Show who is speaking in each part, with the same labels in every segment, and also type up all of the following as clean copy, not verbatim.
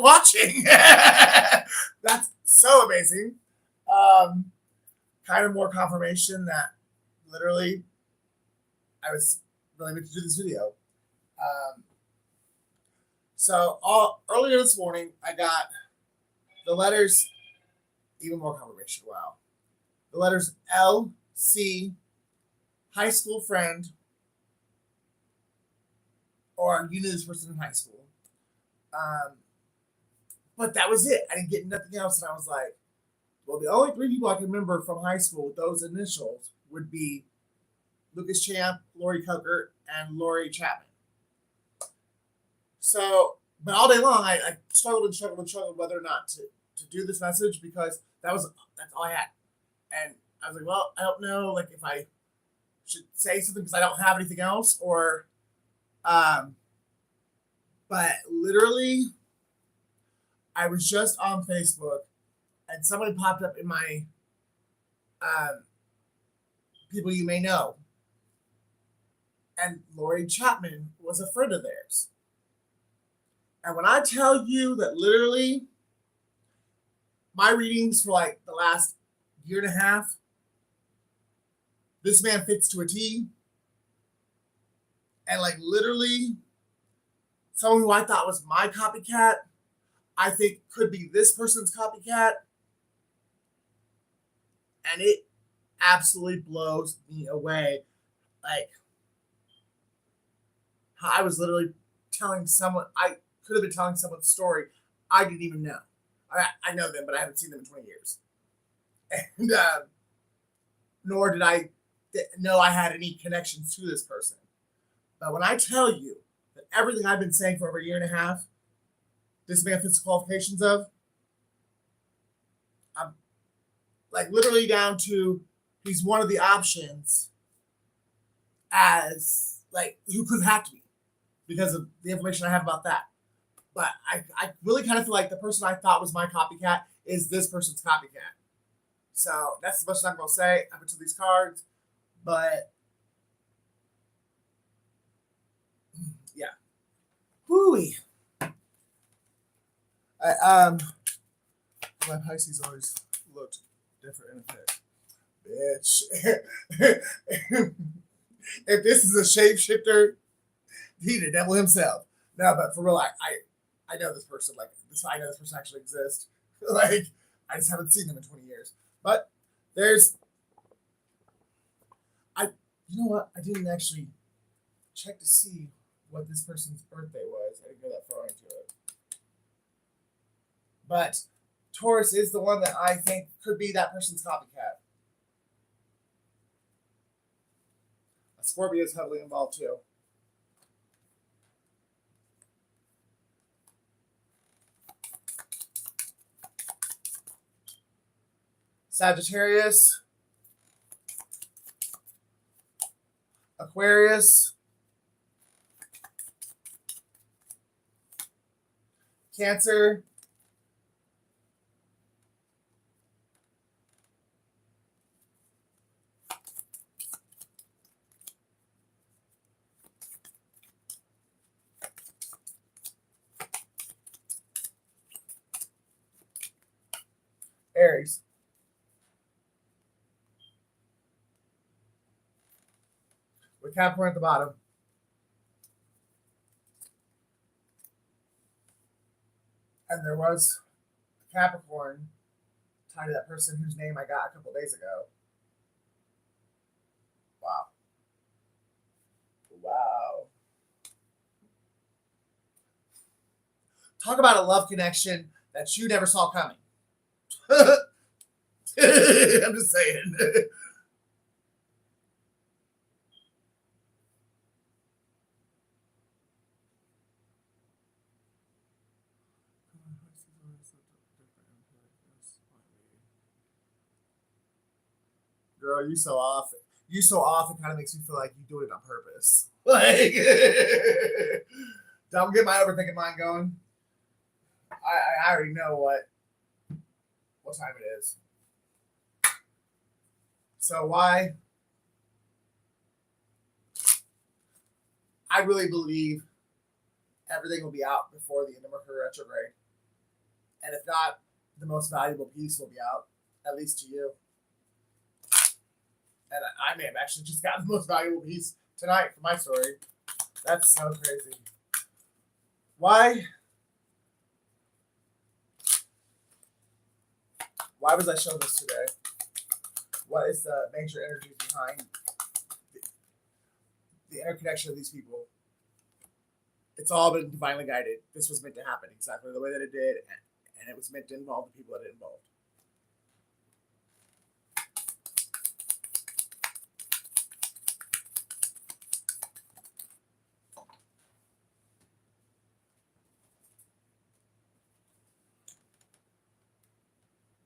Speaker 1: for watching. That's so amazing. Um, Kind of more confirmation that literally I was really meant to do this video. Um, Earlier this morning, I got the letters, even more confirmation. Wow. The letters L, C, high school friend, or you knew this person in high school. Um, but that was it. I didn't get nothing else. And I was like, well, the only three people I can remember from high school with those initials would be Lucas Champ, Lori Coker, and Lori Chapman. So, but all day long, I struggled whether or not to do this message because that's all I had. And I was like, well, I don't know, like if I should say something because I don't have anything else, or, um, but literally, I was just on Facebook, and somebody popped up in my um, people you may know, and Lori Chapman was a friend of theirs. And when I tell you that literally my readings for like the last year and a half, this man fits to a T. And like literally, someone who I thought was my copycat, I think could be this person's copycat. And it absolutely blows me away. Like, I was literally telling someone, I could have been telling someone's story I didn't even know. I know them, but I haven't seen them in 20 years. And nor did I know I had any connections to this person. But when I tell you that everything I've been saying for over a year and a half, this man fits the qualifications of, I'm like literally down to he's one of the options as like who could hack me because of the information I have about that. But I really kind of feel like the person I thought was my copycat is this person's copycat. So that's as much as I'm going to say up until these cards. But yeah. Whooey. My Pisces always looked different in a pic. Bitch. If this is a shapeshifter, he the devil himself. No, but for real, I know this person. Like this, I know this person actually exists. Like I just haven't seen them in 20 years. But there's, you know what? I didn't actually check to see what this person's birthday was. I didn't go that far into it. But Taurus is the one that I think could be that person's copycat. Scorpio is heavily involved too. Sagittarius, Aquarius, Cancer, Aries. With Capricorn at the bottom. And there was a Capricorn tied to that person whose name I got a couple days ago. Wow. Wow. Talk about a love connection that you never saw coming. I'm just saying. Girl, you so off. You so off. It kind of makes me feel like you do it on purpose. Like, don't get my overthinking mind going. I already know what time it is. So why? I really believe everything will be out before the end of Mercury retrograde. And if not, the most valuable piece will be out, at least to you. And I may have actually just gotten the most valuable piece tonight for my story. That's so crazy. Why? Why was I shown this today? What is the major energy behind the interconnection of these people? It's all been divinely guided. This was meant to happen exactly the way that it did, and it was meant to involve the people that it involved.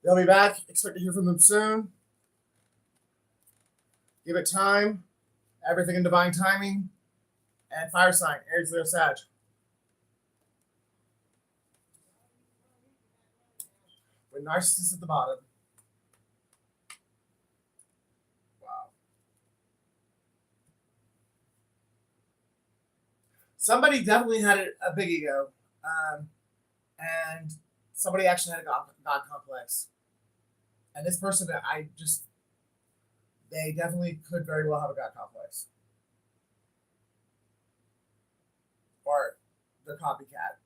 Speaker 1: They'll be back. Expect to hear from them soon. Give it time. Everything in divine timing. And fire sign, Aries, Leo, Sag. With narcissists at the bottom. Wow. Somebody definitely had a big ego. And somebody actually had a God complex. And this person, they definitely could very well have a God complex. Or their copycat.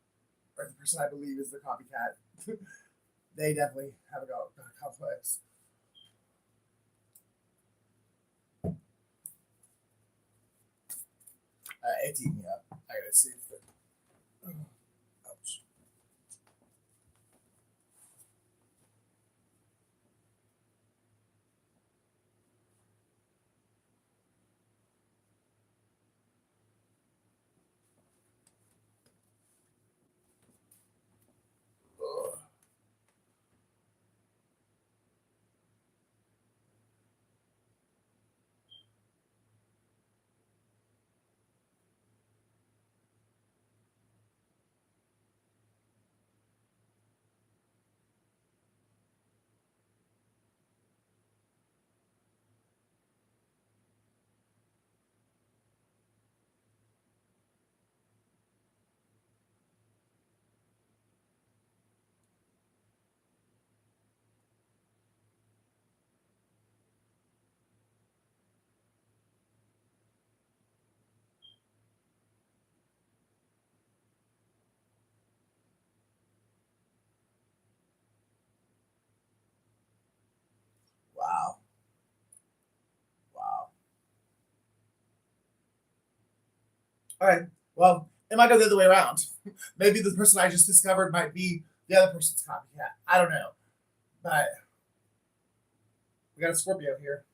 Speaker 1: Or the person I believe is the copycat. They definitely have a God complex. 18, yeah. I gotta see if the. Ouch. Ugh. Wow. Wow. All right. Well, it might go the other way around. Maybe the person I just discovered might be the other person's copycat. I don't know. But we got a Scorpio here.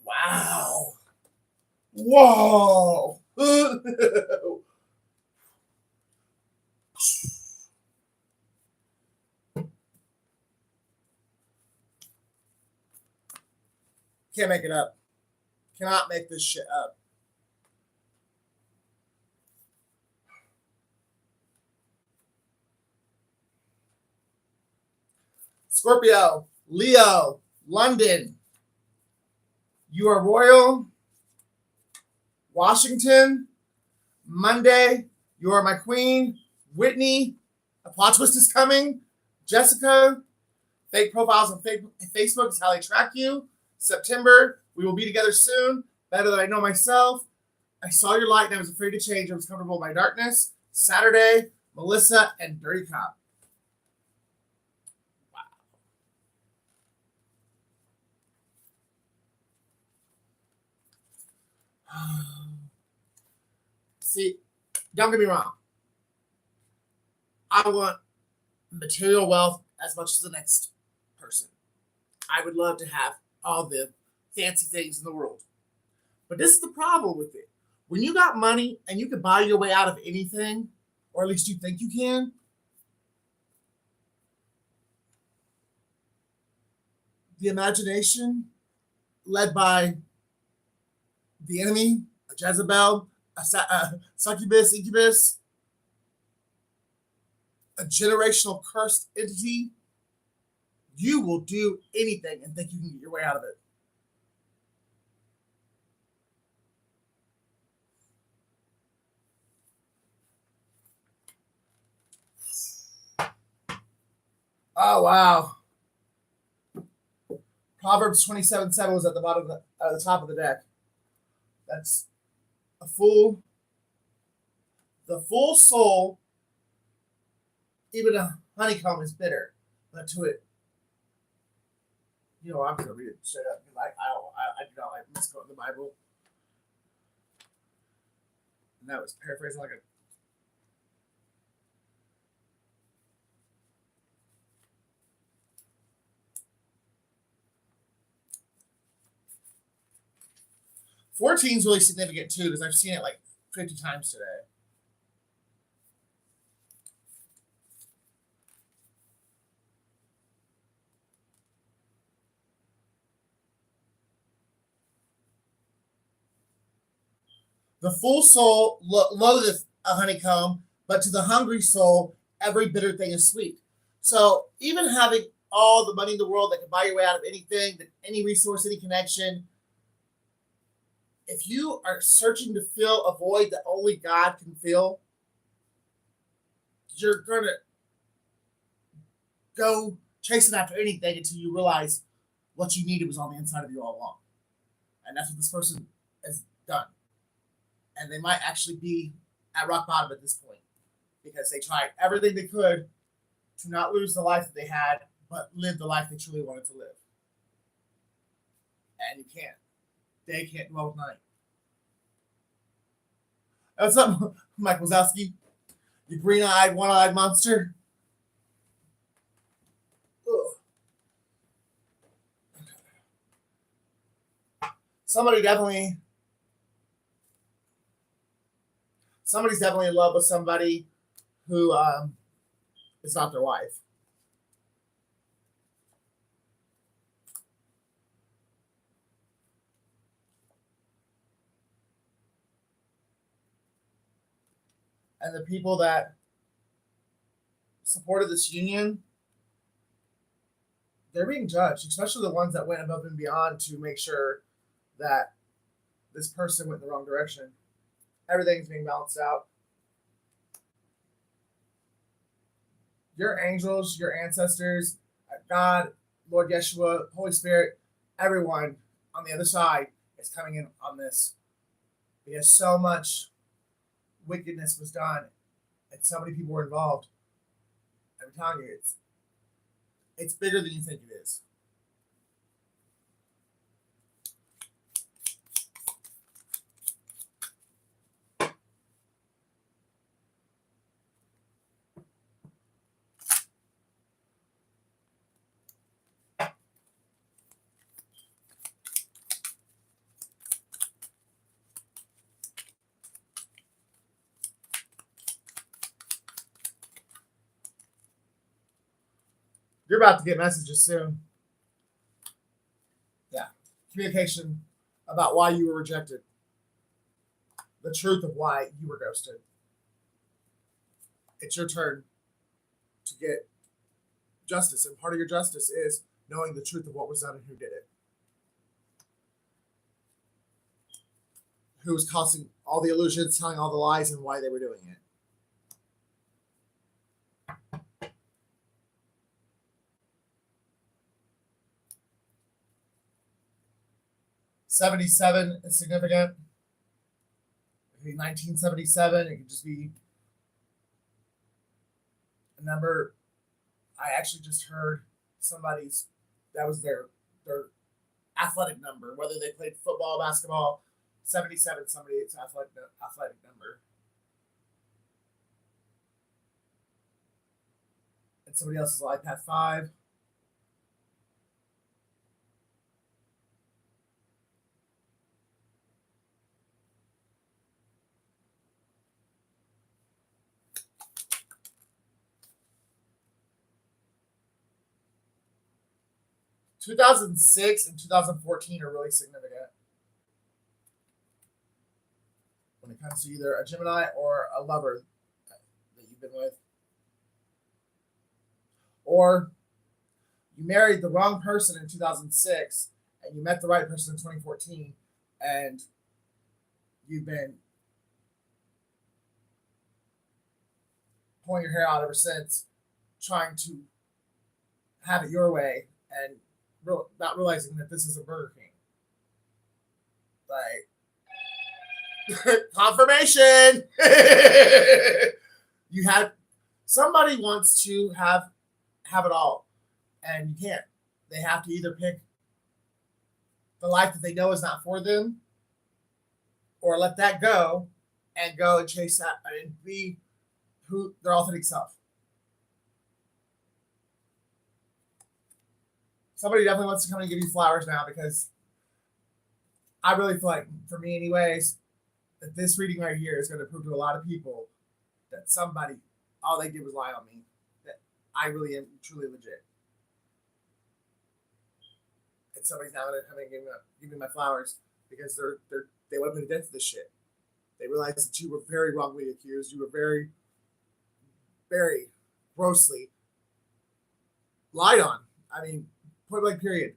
Speaker 1: Wow. Whoa. Can't make it up. Cannot make this shit up. Scorpio, Leo, London. You are royal. Washington, Monday. You are my queen. Whitney, a plot twist is coming. Jessica, fake profiles on Facebook is how they track you. September, we will be together soon. Better than I know myself. I saw your light and I was afraid to change. I was comfortable in my darkness. Saturday, Melissa and Dirty Cop. Wow. See, don't get me wrong. I want material wealth as much as the next person. I would love to have all the fancy things in the world. But this is the problem with it. When you got money and you can buy your way out of anything, or at least you think you can, the imagination led by the enemy, a Jezebel, a succubus, incubus, a generational cursed entity, you will do anything and think you can get your way out of it. Oh wow. Proverbs 27:7 was at the bottom of at the top of the deck. That's a fool. The fool soul, even a honeycomb is bitter, but to it, I'm gonna read it straight up because I do not like misquoting the Bible, and that was paraphrasing like a. 14 is really significant too because I've seen it like 50 times today. The full soul loatheth a honeycomb, but to the hungry soul, every bitter thing is sweet. So even having all the money in the world that can buy your way out of anything, any resource, any connection, if you are searching to fill a void that only God can fill, you're gonna go chasing after anything until you realize what you needed was on the inside of you all along. And that's what this person has done. And they might actually be at rock bottom at this point because they tried everything they could to not lose the life that they had, but live the life they truly wanted to live. And you can't. Day can't dwell with night. What's up, Mike Wazowski? You green-eyed, one-eyed monster. Ugh. Somebody's definitely in love with somebody who is not their wife. And the people that supported this union, they're being judged, especially the ones that went above and beyond to make sure that this person went in the wrong direction. Everything's being balanced out. Your angels, your ancestors, God, Lord Yeshua, Holy Spirit, everyone on the other side is coming in on this because so much wickedness was done and so many people were involved. I'm telling you, it's bigger than you think it is. You're about to get messages soon. Yeah. Communication about why you were rejected. The truth of why you were ghosted. It's your turn to get justice. And part of your justice is knowing the truth of what was done and who did it. Who was causing all the illusions, telling all the lies, and why they were doing it. 77 is significant. It could be 1977. It could just be a number. I actually just heard somebody's that was their athletic number, whether they played football, basketball. 77, somebody it's athletic number. And somebody else's life path 5. 2006 and 2014 are really significant when it comes to either a Gemini or a lover that you've been with. Or you married the wrong person in 2006 and you met the right person in 2014 and you've been pulling your hair out ever since trying to have it your way and not realizing that this is a Burger King. Like confirmation. You had somebody wants to have it all, and you can't. They have to either pick the life that they know is not for them, or let that go and go and chase that and be who their authentic self. Somebody definitely wants to come and give you flowers now because I really feel like, for me, anyways, that this reading right here is going to prove to a lot of people that somebody, all they did was lie on me. That I really am truly legit. And somebody's now going to come and give me my flowers because they want to put a dent to this shit. They realized that you were very wrongly accused. You were very, very grossly lied on. I mean, point blank period.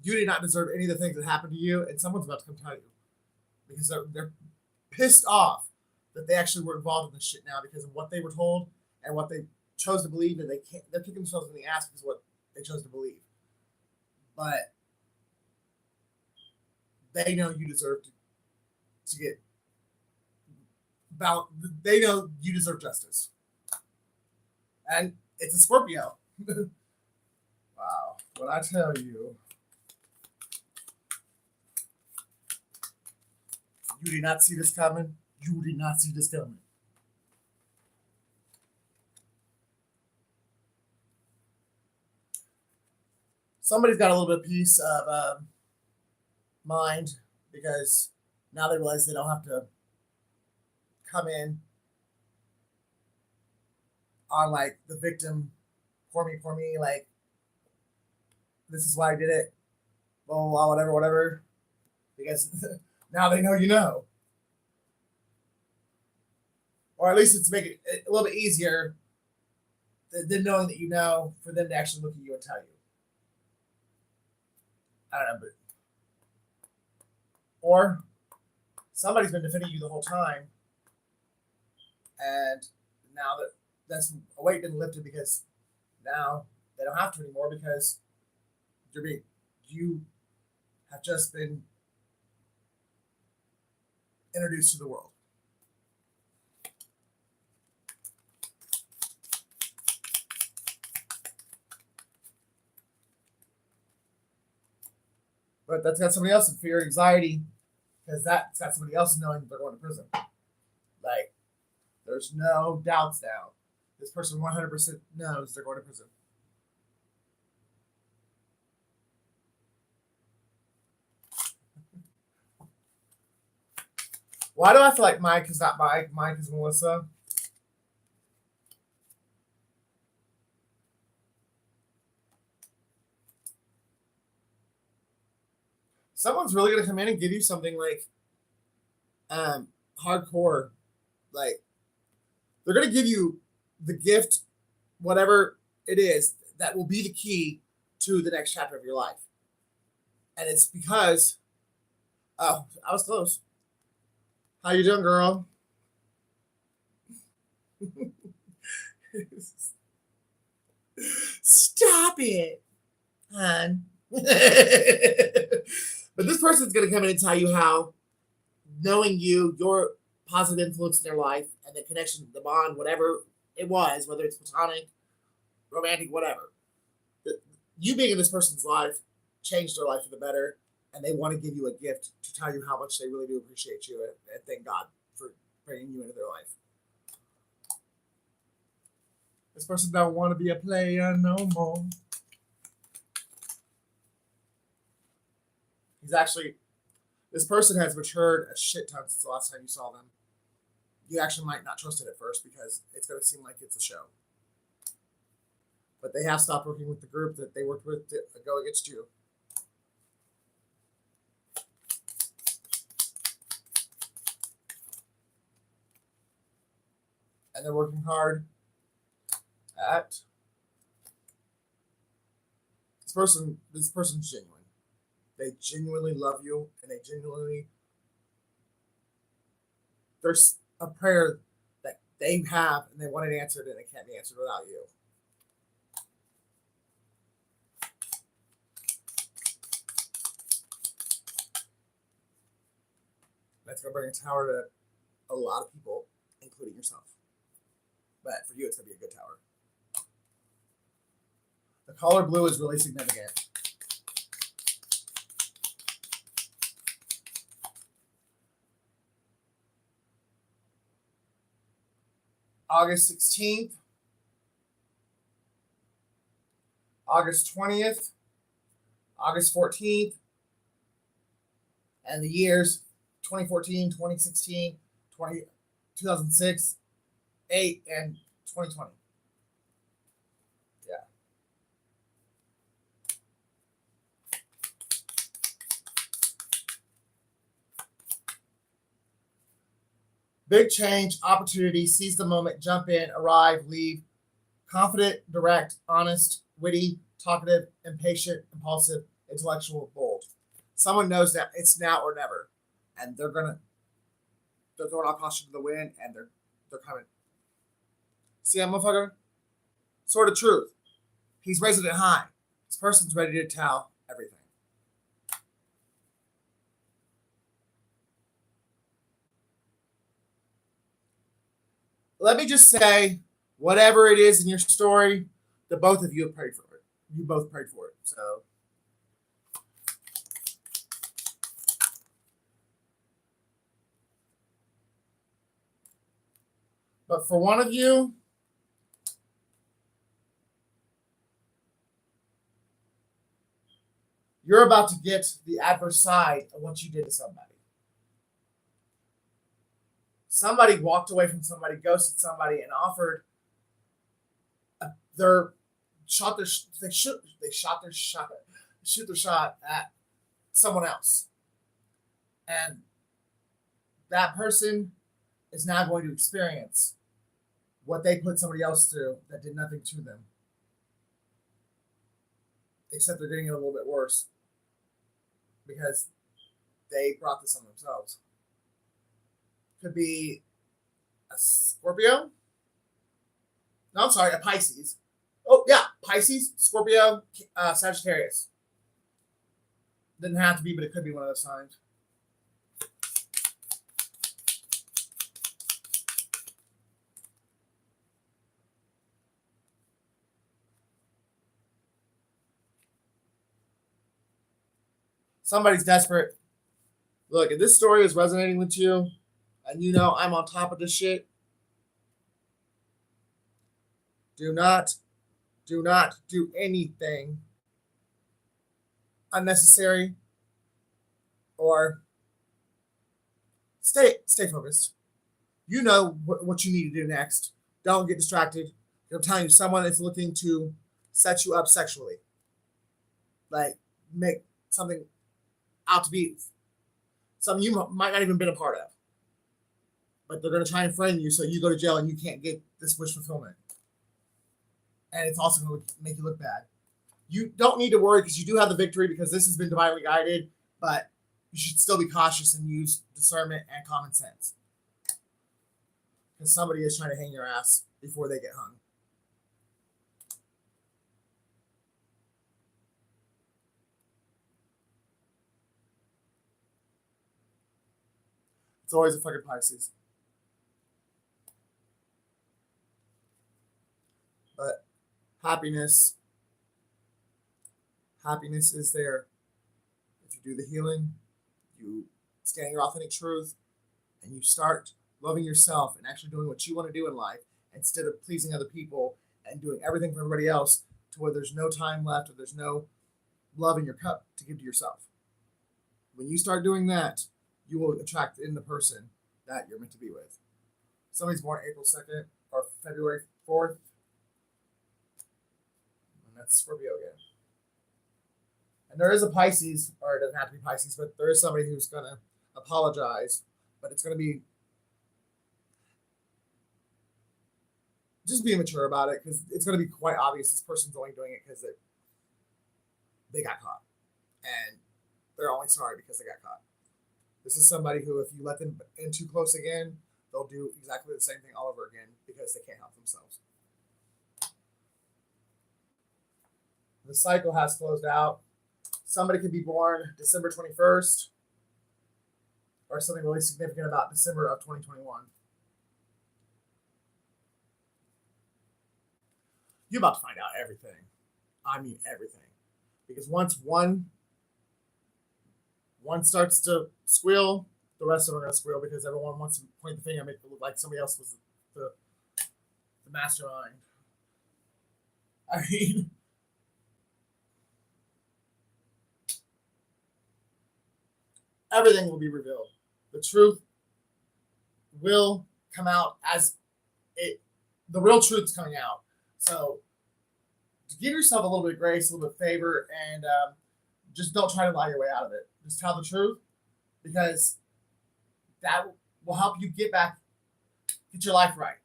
Speaker 1: You did not deserve any of the things that happened to you, and someone's about to come tell you because they're pissed off that they actually were involved in this shit now because of what they were told and what they chose to believe, and they're kicking themselves in the ass because of what they chose to believe. But they know you deserve to get about. They know you deserve justice, and it's a Scorpio. Wow, what I tell you. You did not see this coming. You did not see this coming. Somebody's got a little bit of peace of mind because now they realize they don't have to come in on like the victim, poor me, like this is why I did it, blah, blah, blah, whatever, because now they know you know. Or at least it's make it a little bit easier than knowing that you know for them to actually look at you and tell you. I don't know, but or somebody's been defending you the whole time, and now that's a weight been lifted because now they don't have to anymore because you have just been introduced to the world. But that's got somebody else in fear and anxiety because that's got somebody else knowing that they're going to prison. Like, there's no doubts now. This person 100% knows they're going to prison. Why do I feel like Mike is not Mike? Mike is Melissa. Someone's really gonna come in and give you something like hardcore. Like they're gonna give you the gift, whatever it is, that will be the key to the next chapter of your life. And it's because I was close. How you doing, girl? Stop it, hon. But this person's going to come in and tell you how knowing you, your positive influence in their life, and the connection, the bond, whatever it was, whether it's platonic, romantic, whatever, you being in this person's life changed their life for the better, and they want to give you a gift to tell you how much they really do appreciate you and thank God for bringing you into their life. This person don't want to be a player no more. This person has matured a shit ton since the last time you saw them. You actually might not trust it at first because it's going to seem like it's a show. But they have stopped working with the group that they worked with to go against you. And they're working hard at this person's genuine. They genuinely love you, and there's a prayer that they have, and they want it answered, and it can't be answered without you. That's going to bring a tower to a lot of people, including yourself. But for you, it's going to be a good tower. The color blue is really significant. August 16th, August 20th, August 14th, and the years 2014, 2016, 2006, 8, and 2020. Yeah. Big change, opportunity, seize the moment, jump in, arrive, leave. Confident, direct, honest, witty, talkative, impatient, impulsive, intellectual, bold. Someone knows that it's now or never, and they're throwing all caution to the wind, and they're coming. See that motherfucker? Sword of truth. He's raising it high. This person's ready to tell everything. Let me just say, whatever it is in your story, the both of you have prayed for it. You both prayed for it. So but for one of you, you're about to get the adverse side of what you did to somebody. Somebody walked away from somebody, ghosted somebody, and offered their shot their they shoot their shot at someone else, and that person is now going to experience what they put somebody else through that did nothing to them, except they're getting it a little bit worse because they brought this on themselves. Could be a Scorpio. No, I'm sorry, a Pisces. Oh, yeah, Pisces, Scorpio, Sagittarius. Didn't have to be, but it could be one of those signs. Somebody's desperate. Look, if this story is resonating with you, and you know I'm on top of this shit, do not do anything unnecessary, or stay focused. You know what you need to do next. Don't get distracted. I'm telling you, someone is looking to set you up sexually, like make something out to be something you might not even been a part of, but they're going to try and frame you so you go to jail and you can't get this wish fulfillment, and it's also going to make you look bad. You don't need to worry because you do have the victory because this has been divinely guided, but you should still be cautious and use discernment and common sense because somebody is trying to hang your ass before they get hung. It's always a fucking Pisces. But happiness is there. If you do the healing, you stand in your authentic truth, and you start loving yourself and actually doing what you want to do in life instead of pleasing other people and doing everything for everybody else to where there's no time left or there's no love in your cup to give to yourself. When you start doing that, you will attract in the person that you're meant to be with. Somebody's born April 2nd or February 4th. And that's Scorpio again. And there is a Pisces, or it doesn't have to be Pisces, but there is somebody who's going to apologize. But it's going to be just be mature about it because it's going to be quite obvious this person's only doing it because they got caught. And they're only sorry because they got caught. This is somebody who, if you let them in too close again, they'll do exactly the same thing all over again because they can't help themselves. The cycle has closed out. Somebody could be born December 21st, or something really significant about December of 2021. You're about to find out everything. I mean everything. Because once one starts to squeal, the rest of them are gonna squeal because everyone wants to point the finger and make it look like somebody else was the, the mastermind. I mean, everything will be revealed. The truth will come out as it. The real truth's coming out. So give yourself a little bit of grace, a little bit of favor, and just don't try to lie your way out of it. Just tell the truth, because that will help you get your life right.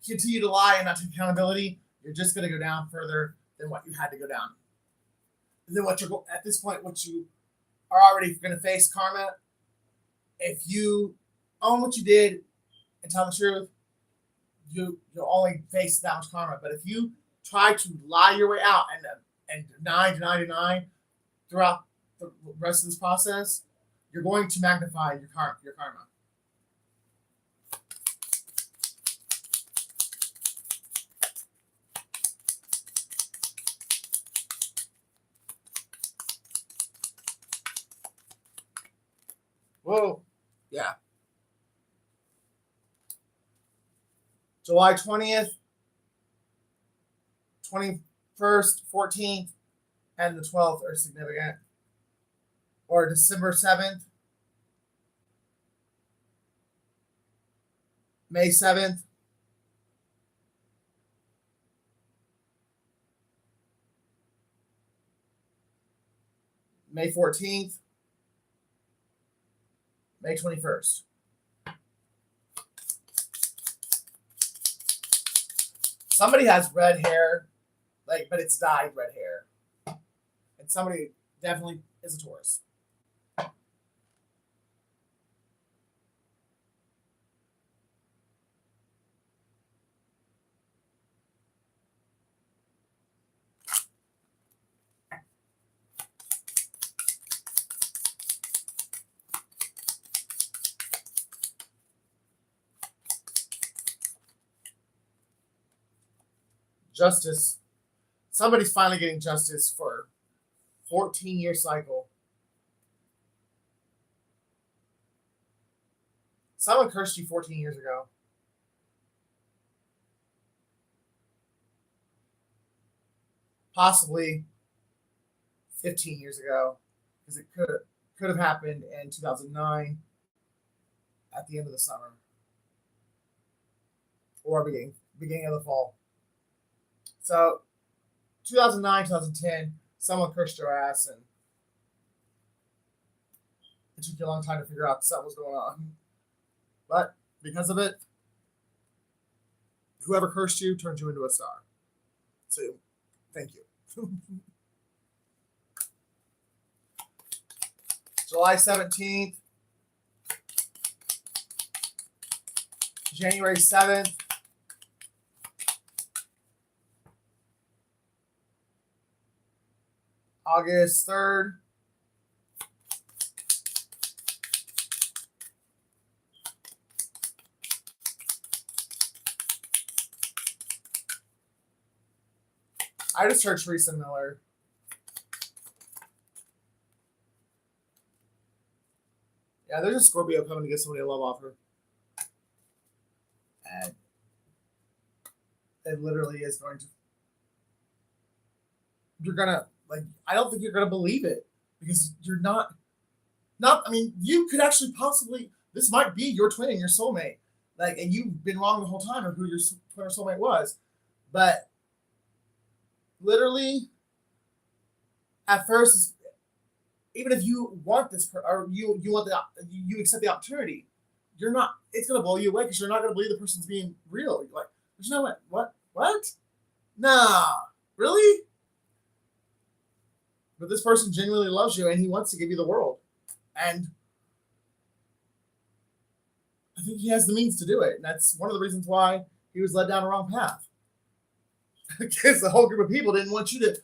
Speaker 1: You continue to lie and not take accountability, you're just going to go down further than what you had to go down. And then at this point, what you are already going to face karma. If you own what you did and tell the truth, you'll only face that much karma. But if you try to lie your way out and deny throughout the rest of this process, you're going to magnify your karma. Whoa. Yeah. July 20th, 21st, 14th, and the 12th are significant. Or December 7th, May 7th, May 14th, May 21st. Somebody has red hair, but it's dyed red hair. And somebody definitely is a Taurus. Justice. Somebody's finally getting justice for 14-year cycle. Someone cursed you 14 years ago. Possibly 15 years ago, because it could have happened in 2009 at the end of the summer or beginning of the fall. So 2009, 2010, someone cursed your ass, and it took you a long time to figure out something was going on. But because of it, whoever cursed you turned you into a star. So thank you. July 17th, January 7th, August 3rd, I just heard Teresa Miller. Yeah, there's a Scorpio coming to get somebody a love offer. And it literally is going to. You're gonna I don't think you're gonna believe it, because you're not. I mean, you could actually possibly. This might be your twin and your soulmate, and you've been wrong the whole time of who your twin or soulmate was, but literally, at first, even if you want this or you accept the opportunity, you're not. It's gonna blow you away, because you're not gonna believe the person's being real. You're like, there's no way. What? Nah, really? But this person genuinely loves you, and he wants to give you the world, and I think he has the means to do it. And that's one of the reasons why he was led down the wrong path, because the whole group of people didn't want you to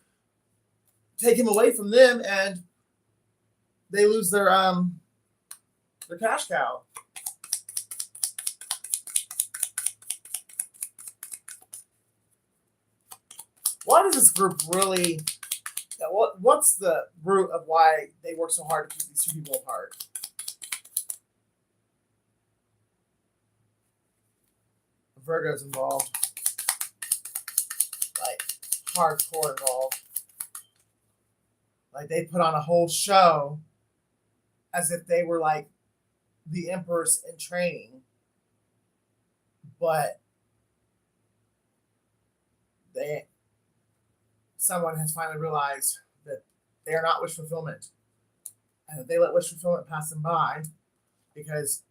Speaker 1: take him away from them, and they lose their They're cash cow. What is this group really? What's the root of why they work so hard to keep these two people apart? Virgo's involved. Like, hardcore involved. Like, they put on a whole show as if they were like the emperors in training. But someone has finally realized that they are not wish fulfillment. And that they let wish fulfillment pass them by because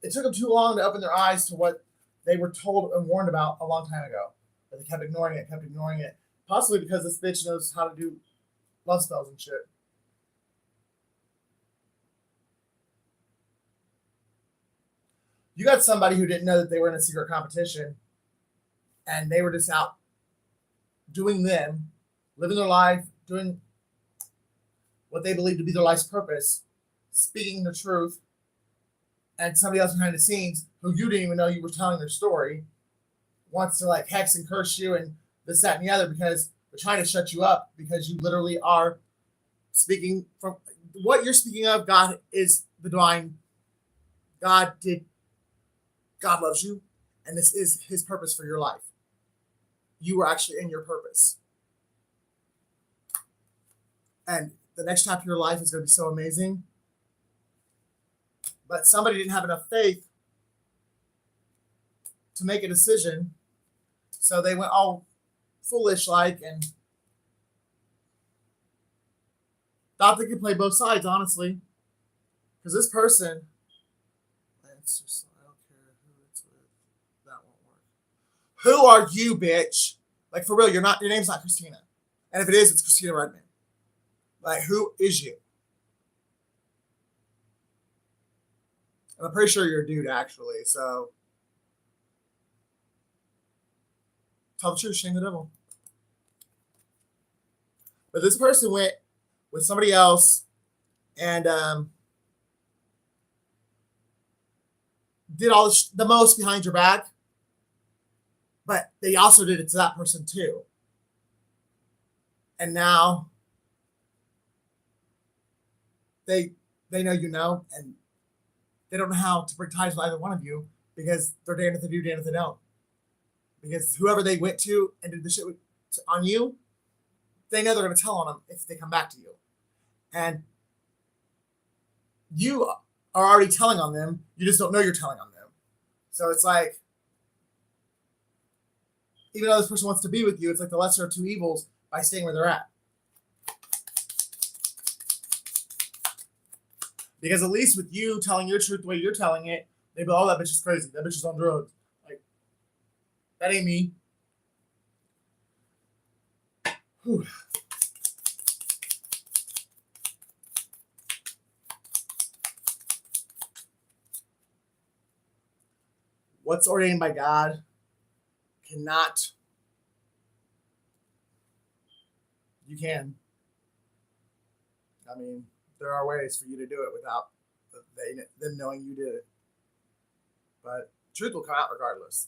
Speaker 1: it took them too long to open their eyes to what they were told and warned about a long time ago. But they kept ignoring it. Possibly because this bitch knows how to do love spells and shit. You got somebody who didn't know that they were in a secret competition and they were just out doing them, living their life, doing what they believe to be their life's purpose, speaking the truth, and somebody else behind the scenes who you didn't even know you were telling their story wants to like hex and curse you and this, that, and the other because they're trying to shut you up because you literally are speaking from what you're speaking of. God is the divine. God loves you, and this is his purpose for your life. You were actually in your purpose. And the next chapter of your life is going to be so amazing. But somebody didn't have enough faith to make a decision. So they went all foolish like and thought they could play both sides, honestly. Because this person, it's just, I don't care who it's with. That won't work. Who are you, bitch? Like, for real, your name's not Christina. And if it is, it's Christina Redman. Like, who is you? And I'm pretty sure you're a dude, actually. So, tell the truth, shame the devil. But this person went with somebody else and did all the most behind your back. But they also did it to that person, too. And now they know you know, and they don't know how to break ties with either one of you because they're damned if they do, damned if they don't. Because whoever they went to and did the shit on you, they know they're going to tell on them if they come back to you. And you are already telling on them. You just don't know you're telling on them. So it's like, even though this person wants to be with you, it's like the lesser of two evils by staying where they're at. Because at least with you telling your truth the way you're telling it, they be, oh, that bitch is crazy. That bitch is on drugs. Like, that ain't me. Whew. What's ordained by God cannot. You can. I mean, there are ways for you to do it without them knowing you did it. But truth will come out regardless.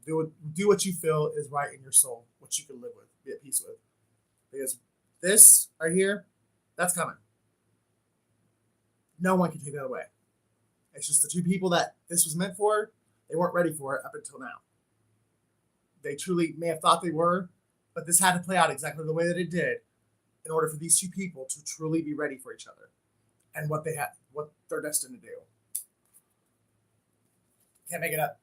Speaker 1: Do what you feel is right in your soul, what you can live with, be at peace with. Because this right here, that's coming. No one can take that away. It's just the two people that this was meant for, they weren't ready for it up until now. They truly may have thought they were, but this had to play out exactly the way that it did in order for these two people to truly be ready for each other and what they're destined to do. Can't make it up.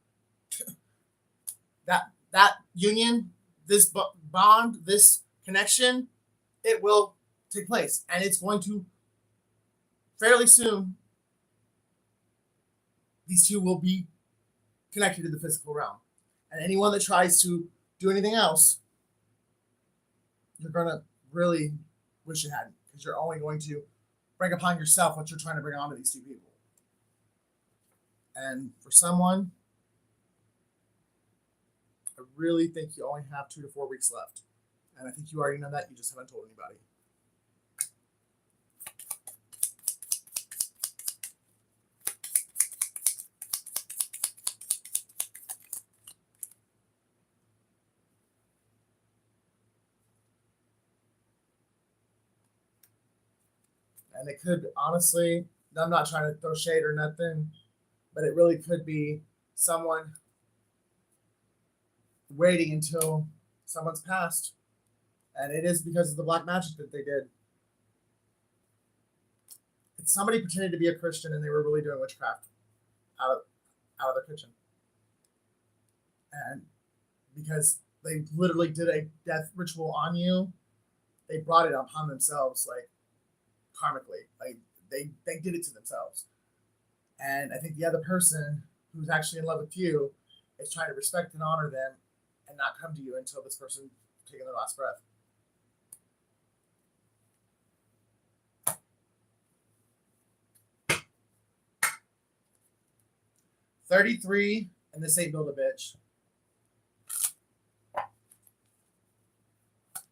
Speaker 1: That union, this bond, this connection, it will take place. And it's going to, fairly soon, these two will be connected to the physical realm. And anyone that tries to do anything else, you're going to really wish you hadn't. Because you're only going to bring upon yourself what you're trying to bring onto these two people. And for someone, I really think you only have 2 to 4 weeks left. And I think you already know that. You just haven't told anybody. And it could, honestly, I'm not trying to throw shade or nothing, but it really could be someone waiting until someone's passed. And it is because of the black magic that they did. It's somebody pretending to be a Christian and they were really doing witchcraft out of their kitchen. And because they literally did a death ritual on you, they brought it upon themselves, like karmically. Like they did it to themselves. And I think the other person who's actually in love with you is trying to respect and honor them and not come to you until this person taking their last breath. $33, and this ain't build a bitch.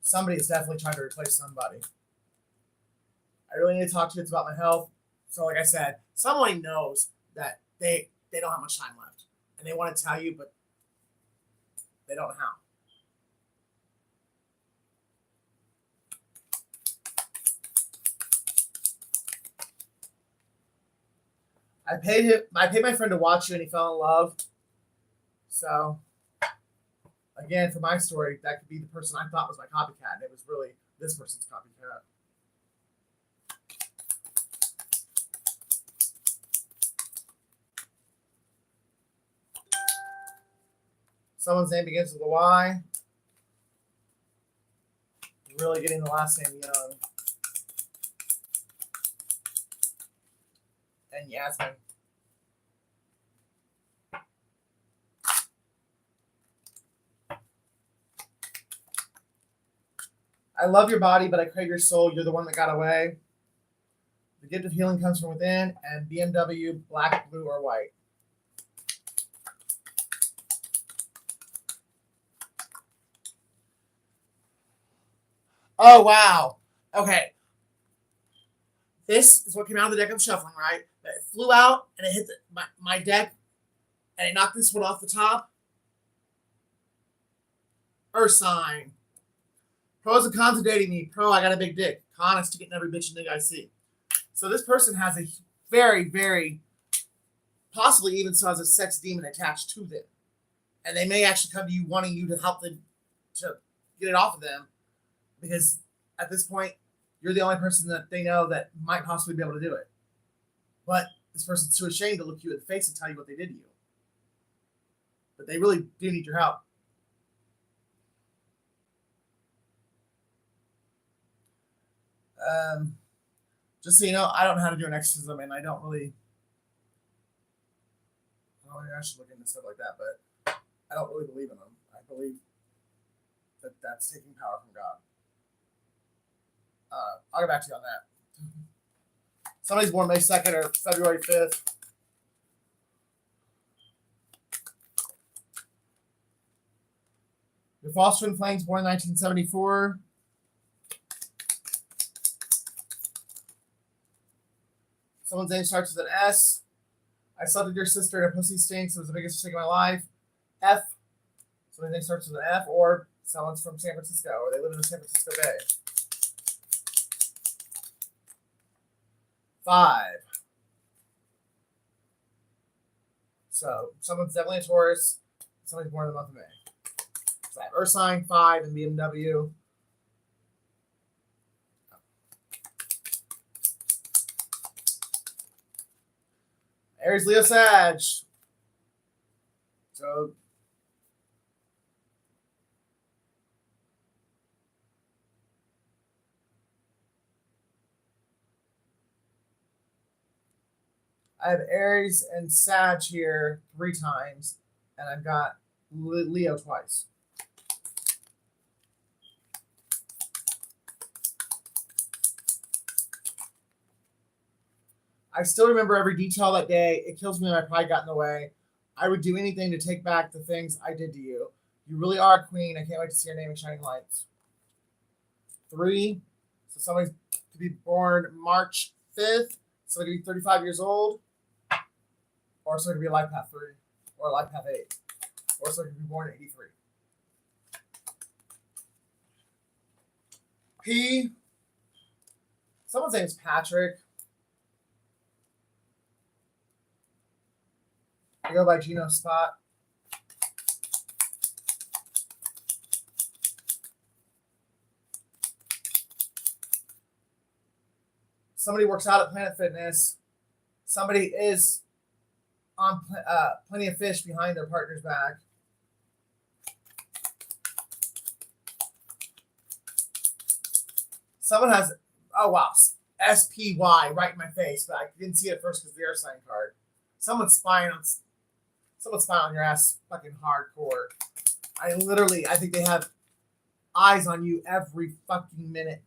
Speaker 1: Somebody is definitely trying to replace somebody. I really need to talk to you. It's about my health. So, like I said, someone knows that they don't have much time left, and they want to tell you, but they don't know how. I paid my friend to watch you, and he fell in love. So, again, for my story, that could be the person I thought was my copycat, and it was really this person's copycat. Someone's name begins with a Y. Really getting the last name Young. And Yasmin. I love your body, but I crave your soul. You're the one that got away. The gift of healing comes from within, and BMW, black, blue, or white. Oh, wow. Okay. This is what came out of the deck of shuffling, right? It flew out, and it hit my deck, and it knocked this one off the top. Earth sign. Pros and cons of dating me. Pro, I got a big dick. Con, I stick it in every bitch and nigga I see. So this person has a very, very, possibly even still has a sex demon attached to them. And they may actually come to you wanting you to help them to get it off of them. Because at this point, you're the only person that they know that might possibly be able to do it. But this person's too ashamed to look you in the face and tell you what they did to you. But they really do need your help. Just so you know, I don't know how to do an exorcism, and I don't really. Well, I should look into stuff like that, but I don't really believe in them. I believe that that's taking power from God. I'll get back to you on that. Somebody's born May 2nd or February 5th. Your false twin flames born in 1974. Someone's name starts with an S. I slept with your sister and a pussy stinks. It was the biggest mistake of my life. F. Someone's name starts with an F, or someone's from San Francisco, or they live in the San Francisco Bay. 5. So someone's definitely a Taurus. Somebody's born in the month of May. So I have Earth sign, 5, and BMW. Aries, Leo, Sag. So I have Aries and Sag here 3 times, and I've got Leo twice. I still remember every detail that day. It kills me when my pride got in the way. I would do anything to take back the things I did to you. You really are a queen. I can't wait to see your name in shining lights. 3. So somebody's to be born March 5th. So they're going to be 35 years old. Or so they're going to be a life path 3. Or a life path 8. Or so they're going to be born in 83. P. Someone's name is Patrick. I go by Geno Spot. Somebody works out at Planet Fitness. Somebody is on Plenty of Fish behind their partner's back. Someone has, oh wow, SPY right in my face, but I didn't see it at first because of the air sign card. Someone's spying on your ass fucking hardcore. I think they have eyes on you every fucking minute.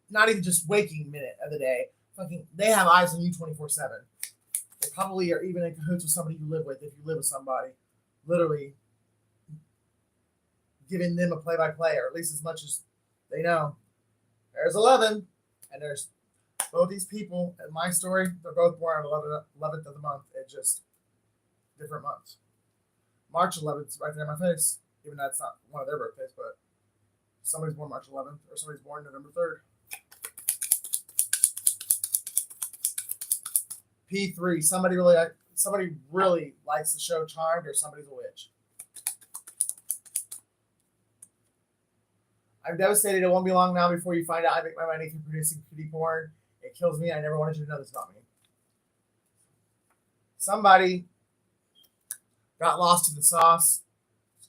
Speaker 1: Not even just waking minute of the day. Fucking, they have eyes on you 24/7. They probably are even in cahoots with somebody you live with if you live with somebody. Literally giving them a play-by-play, or at least as much as they know. There's 11, and there's both these people in my story. They're both born on 11th of the month. It's just different months. March 11th is right there in my face. Even though that's not one of their birthdays, but somebody's born March 11th, or somebody's born November 3rd. P3. Somebody really likes the show Charmed, or somebody's a witch. I'm devastated. It won't be long now before you find out I make my money through producing kitty porn. It kills me. I never wanted you to know this about me. Somebody got lost in the sauce,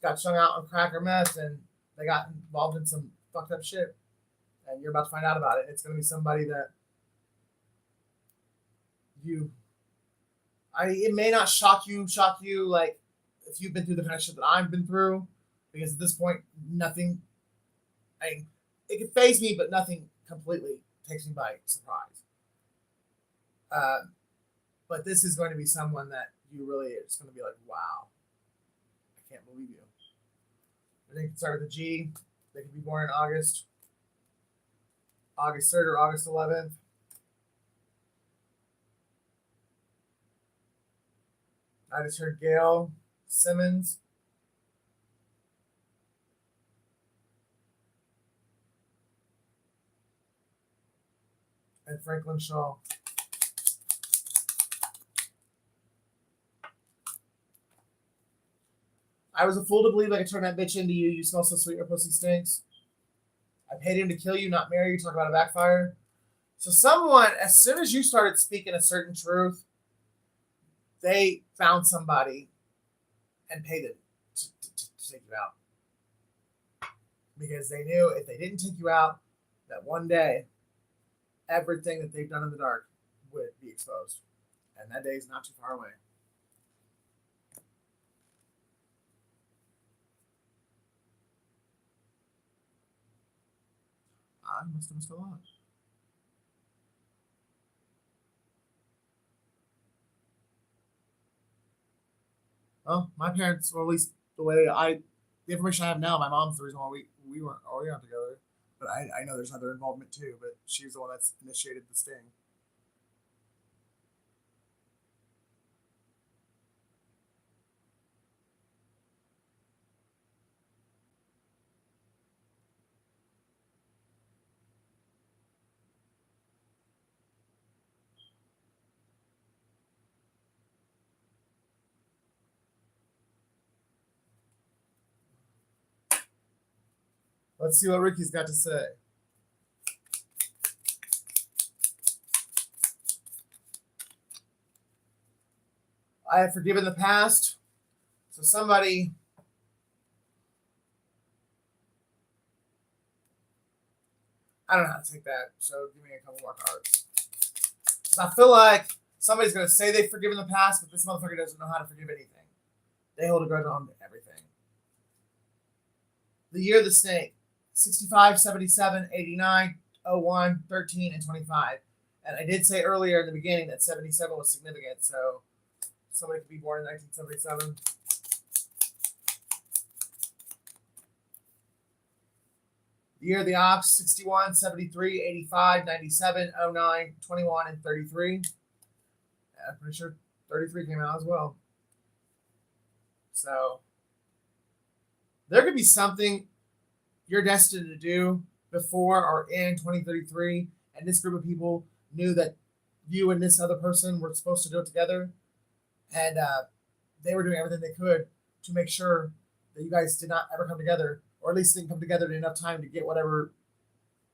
Speaker 1: got strung out on crack or meth, and they got involved in some fucked up shit. And you're about to find out about it. It's going to be somebody that it may not shock you like if you've been through the kind of shit that I've been through, because at this point, nothing, it could faze me, but nothing completely takes me by surprise. But this is going to be someone that you really, it's going to be like, wow, I can't believe you. They can start with a G. They can be born in August 3rd or August 11th. I just heard Gail Simmons. And Franklin Shaw. I was a fool to believe I could turn that bitch into you. You smell so sweet, your pussy stinks. I paid him to kill you, not marry you. Talk about a backfire. So someone, as soon as you started speaking a certain truth, they found somebody and paid them to take you out. Because they knew if they didn't take you out, that one day, everything that they've done in the dark would be exposed. And that day is not too far away. I must have missed a lot. Well, my parents, or at least the information I have now, my mom's the reason why we weren't together. But I know there's other involvement too, but she's the one that's initiated the sting. Let's see what Ricky's got to say. I have forgiven the past. So somebody, I don't know how to take that. So give me a couple more cards. I feel like somebody's going to say they've forgiven the past, but this motherfucker doesn't know how to forgive anything. They hold a grudge on everything. The year of the snake. 65, 77, 89, 01, 13, and 25. And I did say earlier in the beginning that 77 was significant, so somebody could be born in 1977. The year of the ox, 61, 73, 85, 97, 09, 21, and 33. And I'm pretty sure 33 came out as well. So there could be something you're destined to do before or in 2033, and this group of people knew that you and this other person were supposed to do it together, and they were doing everything they could to make sure that you guys did not ever come together, or at least didn't come together in enough time to get whatever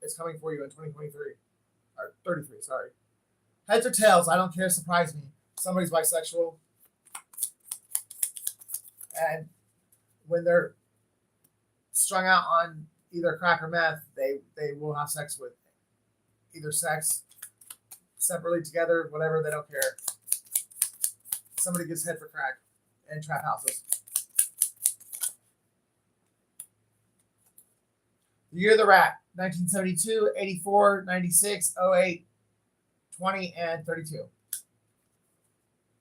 Speaker 1: is coming for you in 2023 or 33. Sorry. Heads or tails, I don't care. Surprise me. Somebody's bisexual, and when they're strung out on either crack or meth, they will have sex with either sex separately, together, whatever. They don't care. Somebody gives head for crack in trap houses. The year of the rat: 1972, 84, 96, 08, 20, and 32.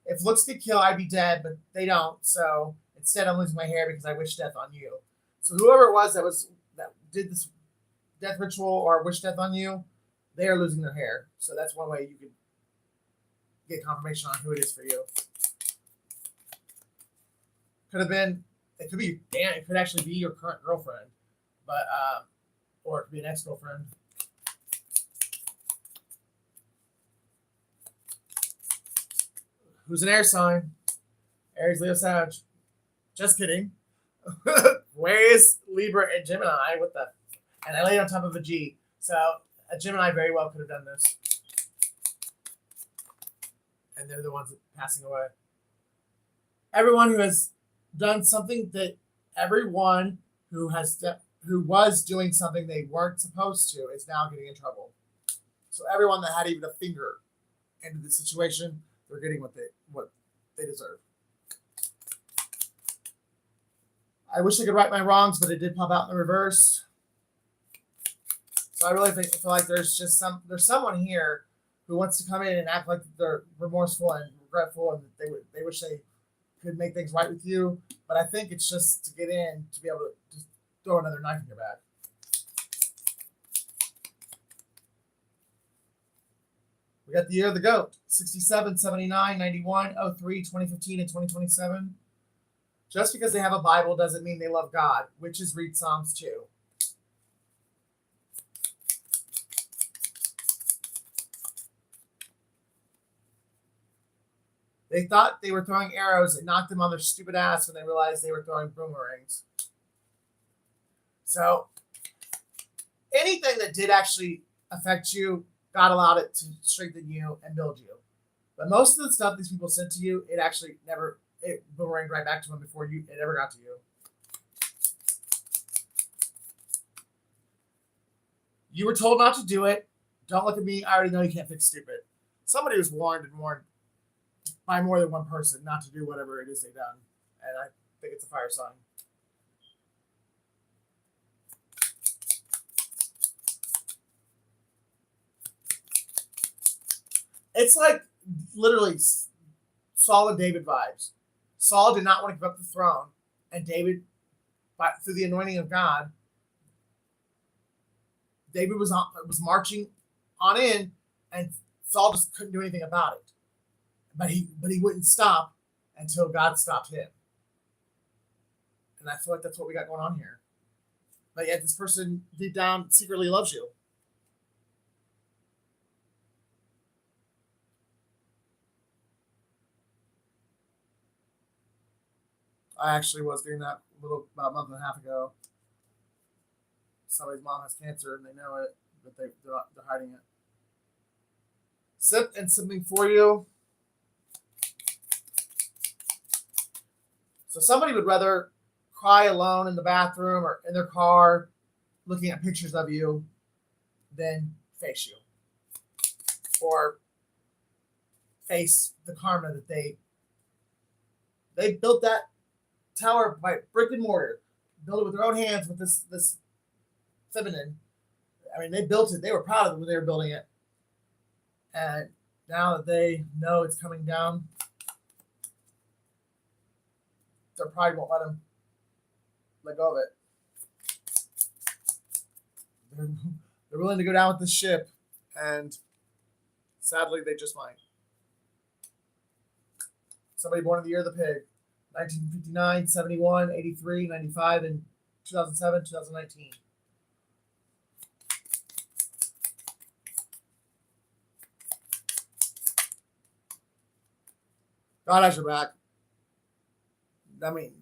Speaker 1: If looks could kill, I'd be dead, but they don't. So instead, I'm losing my hair because I wish death on you. So whoever it was that did this death ritual or wish death on you, they are losing their hair. So that's one way you could get confirmation on who it is for you. Could have been, it could be, damn, it could actually be your current girlfriend, but or it could be an ex-girlfriend. Who's an air sign? Aries, Leo, Sag. Just kidding. Aquarius, Libra, and Gemini. What the? And I laid on top of a G. So a Gemini very well could have done this. And they're the ones passing away. Everyone who has done something that everyone who was doing something they weren't supposed to is now getting in trouble. So everyone that had even a finger into the situation, they're getting what they deserve. I wish I could right my wrongs, but it did pop out in the reverse. So I really feel like there's someone here who wants to come in and act like they're remorseful and regretful, and they wish they could make things right with you. But I think it's just to get in to be able to just throw another knife in your back. We got the year of the goat: 67, 79, 91, 03, 2015, and 2027. Just because they have a Bible doesn't mean they love God. Witches read Psalms too. They thought they were throwing arrows and knocked them on their stupid ass when they realized they were throwing boomerangs. So anything that did actually affect you, God allowed it to strengthen you and build you. But most of the stuff these people sent to you, it actually never, it boomeranged right back to them before it ever got to you. You were told not to do it. Don't look at me. I already know you can't fix stupid. Somebody was warned by more than one person not to do whatever it is they've done. And I think it's a fire sign. It's like literally Saul and David vibes. Saul did not want to give up the throne, and David, through the anointing of God, David was marching on in, and Saul just couldn't do anything about it. But he wouldn't stop until God stopped him. And I feel like that's what we got going on here. But yet this person deep down secretly loves you. I actually was doing that about a month and a half ago. Somebody's mom has cancer and they know it, but they're hiding it. Sip and something for you. So somebody would rather cry alone in the bathroom or in their car looking at pictures of you than face you. Or face the karma that they built that tower by brick and mortar. Built it with their own hands with this feminine. I mean, they built it. They were proud of it when they were building it. And now that they know it's coming down, their pride won't let them let go of it. They're willing to go down with the ship, and sadly, they just might. Somebody born in the year of the pig: 1959, 71, 83, 95, and 2007, 2019. God has your back. I mean,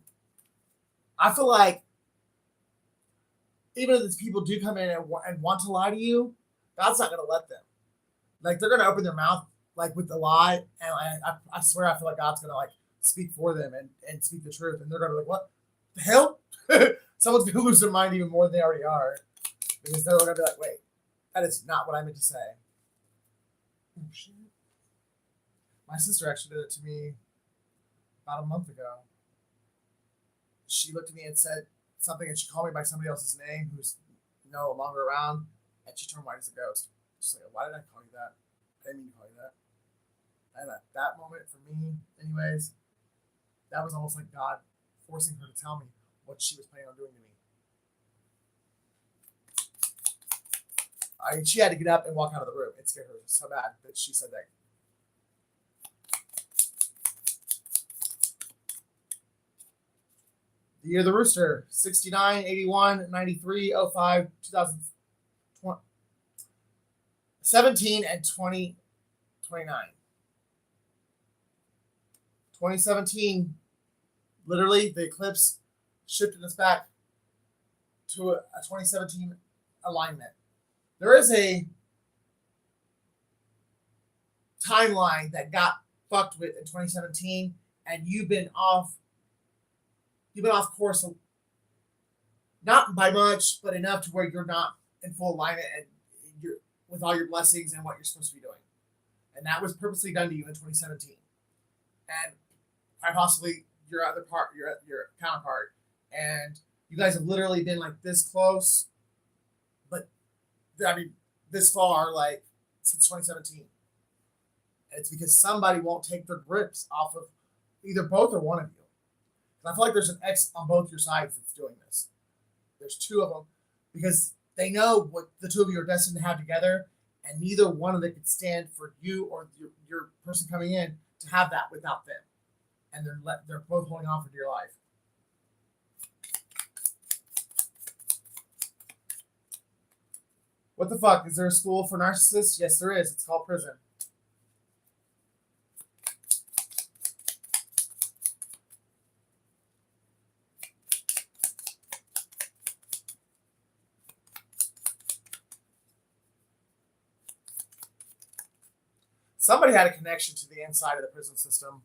Speaker 1: I feel like even if these people do come in and want to lie to you, God's not going to let them. Like, they're going to open their mouth like with the lie, and I swear I feel like God's going to like speak for them and speak the truth, and they're going to be like, what the hell? Someone's going to lose their mind even more than they already are, because they're going to be like, wait, that is not what I meant to say. Oh, shit. My sister actually did it to me about a month ago. She looked at me and said something, and she called me by somebody else's name who's no longer around, and she turned white as a ghost. She's like, why did I call you that? I didn't mean to call you that. And at that moment, for me, anyways, that was almost like God forcing her to tell me what she was planning on doing to me. She had to get up and walk out of the room. It scared her so bad that she said that. The year of the rooster, 69, 81, 93, 05, 2020, 17, and 2029. 2017, literally, the eclipse shifted us back to a 2017 alignment. There is a timeline that got fucked with in 2017, and you've been off course, not by much, but enough to where you're not in full alignment and you're with all your blessings and what you're supposed to be doing. And that was purposely done to you in 2017. And quite possibly your other part, your counterpart. And you guys have literally been like this close, but I mean this far, like since 2017. And it's because somebody won't take their grips off of either both or one of you. I feel like there's an X on both your sides that's doing this. There's two of them because they know what the two of you are destined to have together, and neither one of them could stand for you or your person coming in to have that without them. And they're both holding on for dear life. What the fuck? Is there a school for narcissists? Yes, there is. It's called prison. Somebody had a connection to the inside of the prison system.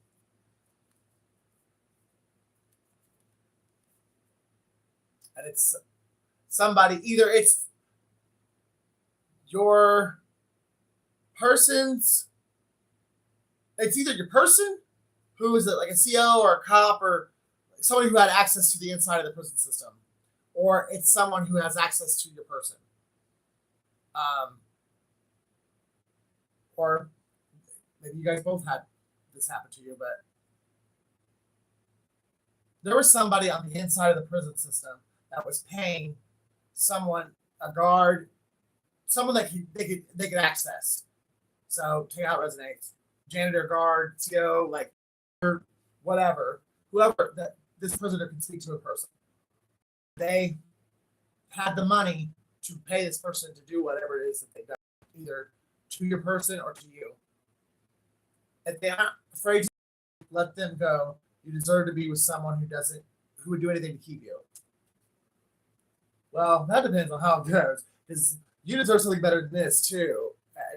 Speaker 1: And it's somebody, either it's your person's, it's either your person who is like a CO or a cop or somebody who had access to the inside of the prison system, or it's someone who has access to your person. Or maybe you guys both had this happen to you, but there was somebody on the inside of the prison system that was paying someone, a guard, someone that they could access. So take out resonates, janitor, guard, CO, like whatever, whoever that this prisoner can speak to a person. They had the money to pay this person to do whatever it is that they've done, either to your person or to you. If they're not afraid to let them go, you deserve to be with someone who would do anything to keep you. Well, that depends on how it goes, because you deserve something better than this too.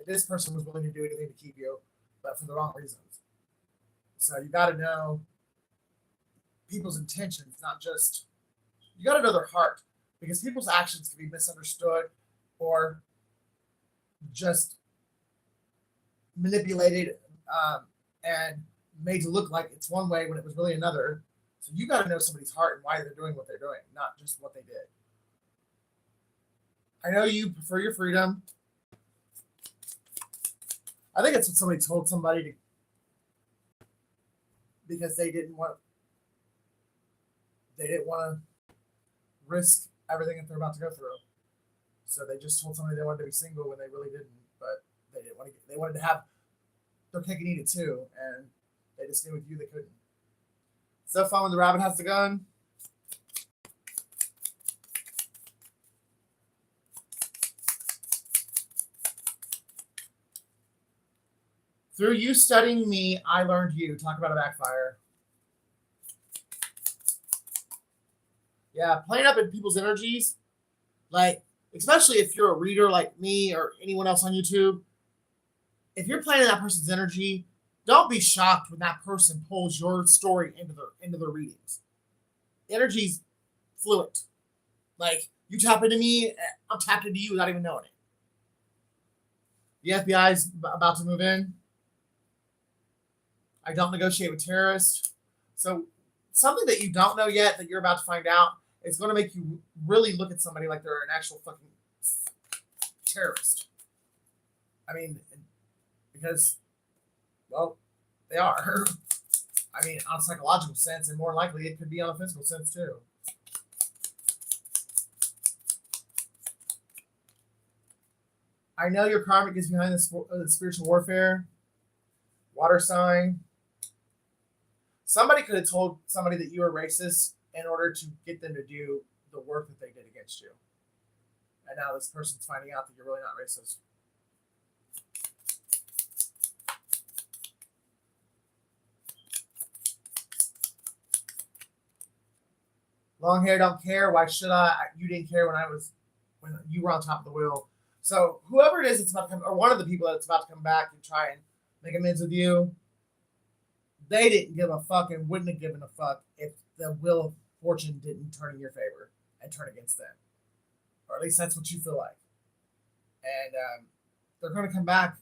Speaker 1: This person was willing to do anything to keep you, but for the wrong reasons. So you got to know people's intentions, not just, you got to know their heart, because people's actions can be misunderstood or just manipulated and made to look like it's one way when it was really another. So you got to know somebody's heart and why they're doing what they're doing, not just what they did. I know you prefer your freedom. I think it's what somebody told somebody to, because they didn't want to risk everything that they're about to go through. So they just told somebody they wanted to be single when they really didn't, but they didn't want to. They wanted to have their cake and eat it too, and they just knew with you they couldn't. So fun when the rabbit has the gun. Through you studying me, I learned you. Talk about a backfire. Yeah, playing up in people's energies, like, especially if you're a reader like me or anyone else on YouTube, if you're playing in that person's energy, don't be shocked when that person pulls your story into their readings. Energy's fluent. Like, you tap into me, I'm tapped into you without even knowing it. The FBI's about to move in. I don't negotiate with terrorists. So, something that you don't know yet that you're about to find out is going to make you really look at somebody like they're an actual fucking terrorist. I mean, because, well, they are. I mean, on a psychological sense, and more likely it could be on a physical sense too. I know your karma gets behind the spiritual warfare. Water sign. Somebody could have told somebody that you were racist in order to get them to do the work that they did against you. And now this person's finding out that you're really not racist. Long hair don't care. Why should I? You didn't care when you were on top of the wheel. So whoever it is that's about to come, or one of the people that's about to come back and try and make amends with you, they didn't give a fuck and wouldn't have given a fuck if the wheel of fortune didn't turn in your favor and turn against them, or at least that's what you feel like. And they're going to come back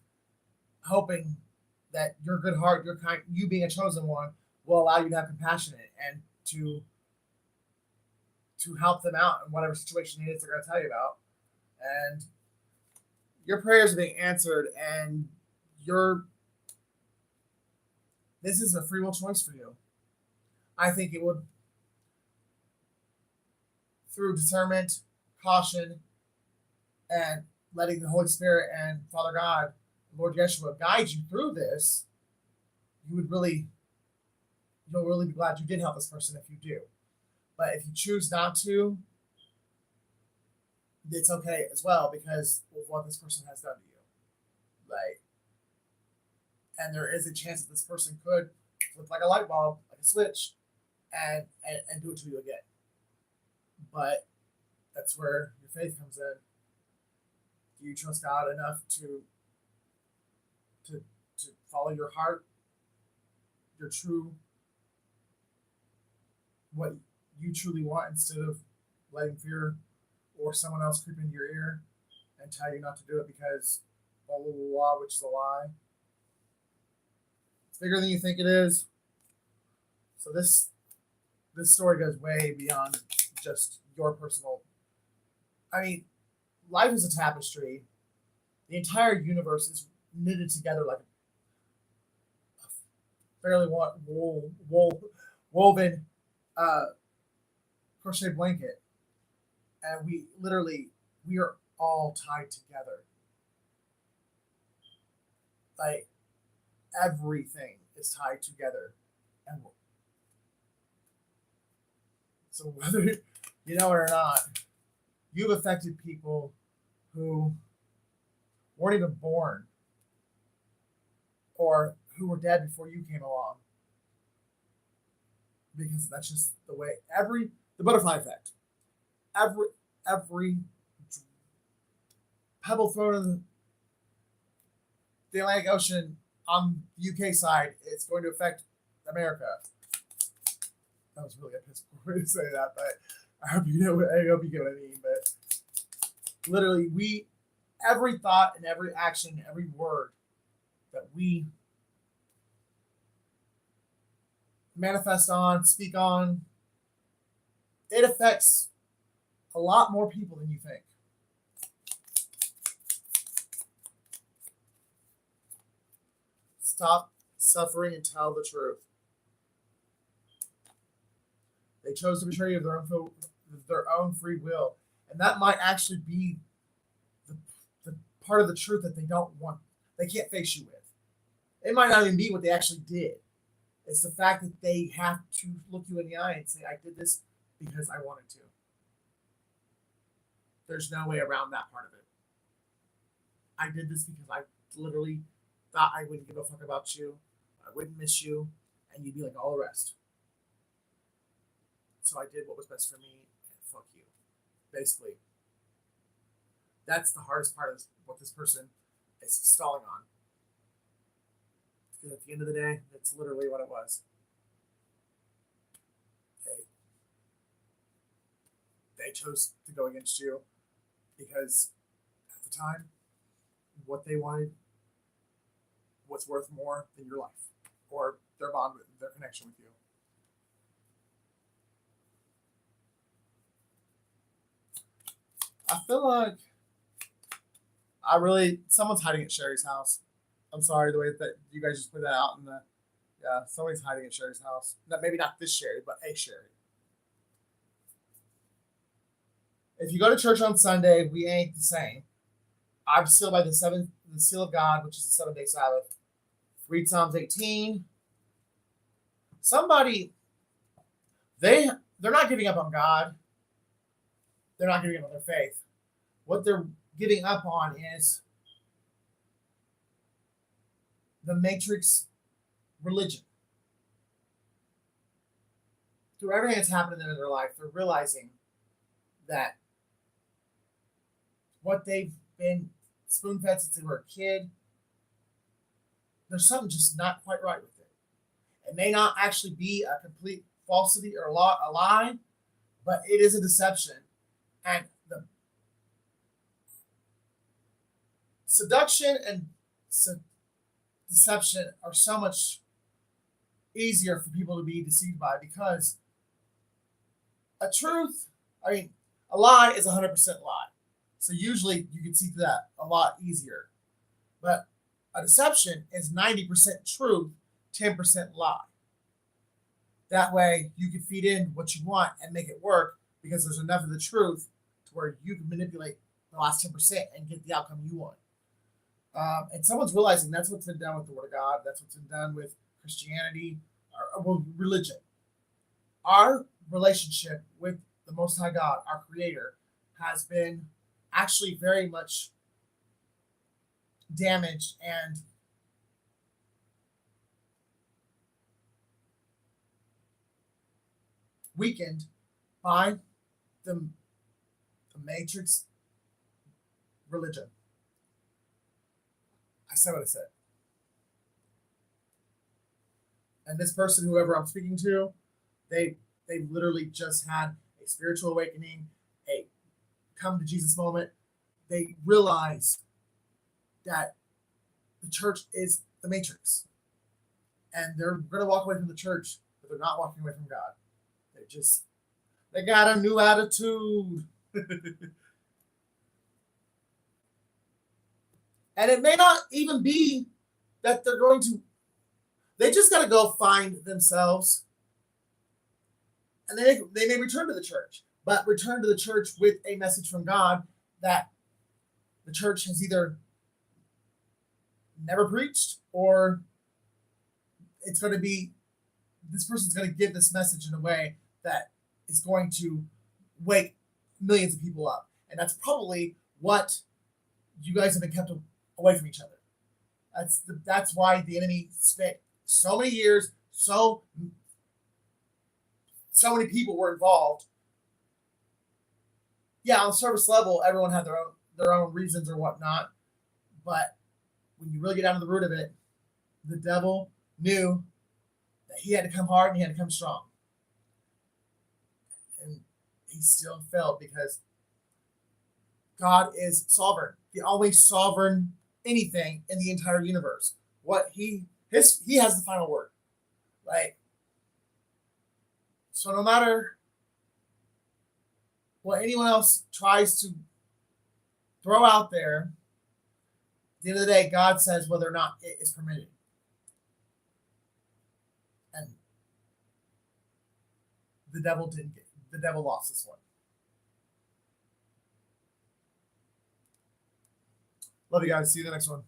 Speaker 1: hoping that your good heart, your kind, you being a chosen one, will allow you to have compassion and to help them out in whatever situation it is they're going to tell you about. And your prayers are being answered, and this is a free will choice for you. I think it would, through discernment, caution, and letting the Holy Spirit and Father God, Lord Yeshua, guide you through this, you'll really be glad you did help this person if you do. But if you choose not to, it's okay as well because of what this person has done to you. Like, and there is a chance that this person could flip like a light bulb, like a switch, and do it to you again. But that's where your faith comes in. Do you trust God enough to follow your heart, your true, what you truly want, instead of letting fear or someone else creep into your ear and tell you not to do it because blah blah blah, which is a lie. It's bigger than you think it is. So this story goes way beyond just your personal. I mean, life is a tapestry. The entire universe is knitted together like a fairly woven crochet blanket, and we are all tied together. Like, everything is tied together, and so whether you know it or not, you've affected people who weren't even born or who were dead before you came along, because that's just the way the butterfly effect. Every pebble thrown in the Atlantic Ocean on the UK side, it's going to affect America. That was really a piss poor way to say that, but I hope you get what I mean. But literally, every thought and every action, every word that we manifest on, speak on, it affects a lot more people than you think. Stop suffering and tell the truth. They chose to betray you of their own free will. And that might actually be the part of the truth that they don't want. They can't face you with. It might not even be what they actually did. It's the fact that they have to look you in the eye and say, I did this because I wanted to. There's no way around that part of it. I did this because I literally thought I wouldn't give a fuck about you, I wouldn't miss you, and you'd be like all the rest. So I did what was best for me, and fuck you. Basically, that's the hardest part of what this person is stalling on. Because at the end of the day, that's literally what it was. They chose to go against you because at the time, what they wanted was worth more than your life or their bond, their connection with you. I feel like someone's hiding at Sherry's house. I'm sorry the way that you guys just put that out in the, yeah, somebody's hiding at Sherry's house. Maybe not this Sherry, but a Sherry. If you go to church on Sunday, we ain't the same. I'm sealed by the seal of God, which is the 7-day Sabbath. Read Psalms 18. Somebody, they're not giving up on God. They're not giving up on their faith. What they're giving up on is the matrix religion. Through everything that's happened in their life, they're realizing that what they've been spoon-fed since they were a kid, there's something just not quite right with it. It may not actually be a complete falsity or a lie, but it is a deception. And the seduction and deception are so much easier for people to be deceived by, because a lie is 100% lie. So usually you can see through that a lot easier. But a deception is 90% truth, 10% lie. That way you can feed in what you want and make it work, because there's enough of the truth to where you can manipulate the last 10% and get the outcome you want. And someone's realizing that's what's been done with the Word of God. That's what's been done with Christianity, or religion. Our relationship with the Most High God, our Creator, has been actually very much damaged and weakened by the matrix religion. I said what I said. And this person, whoever I'm speaking to, they literally just had a spiritual awakening, a come to Jesus moment. They realize that the church is the matrix. And they're going to walk away from the church, but they're not walking away from God. They got a new attitude. And it may not even be that they just got to go find themselves. And they may return to the church, but return to the church with a message from God that the church has either never preached, or it's going to be, this person's going to give this message in a way that is going to wake millions of people up. And that's probably what you guys have been kept away from each other. That's why the enemy spent so many years, so many people were involved. Yeah, on the surface level, everyone had their own reasons or whatnot. But when you really get down to the root of it, the devil knew that he had to come hard and he had to come strong. And he still failed, because God is sovereign, the only sovereign anything in the entire universe. He has the final word. Like, so no matter what anyone else tries to throw out there, at the end of the day, God says whether or not it is permitted. And the devil lost this one. Love you guys. See you in the next one.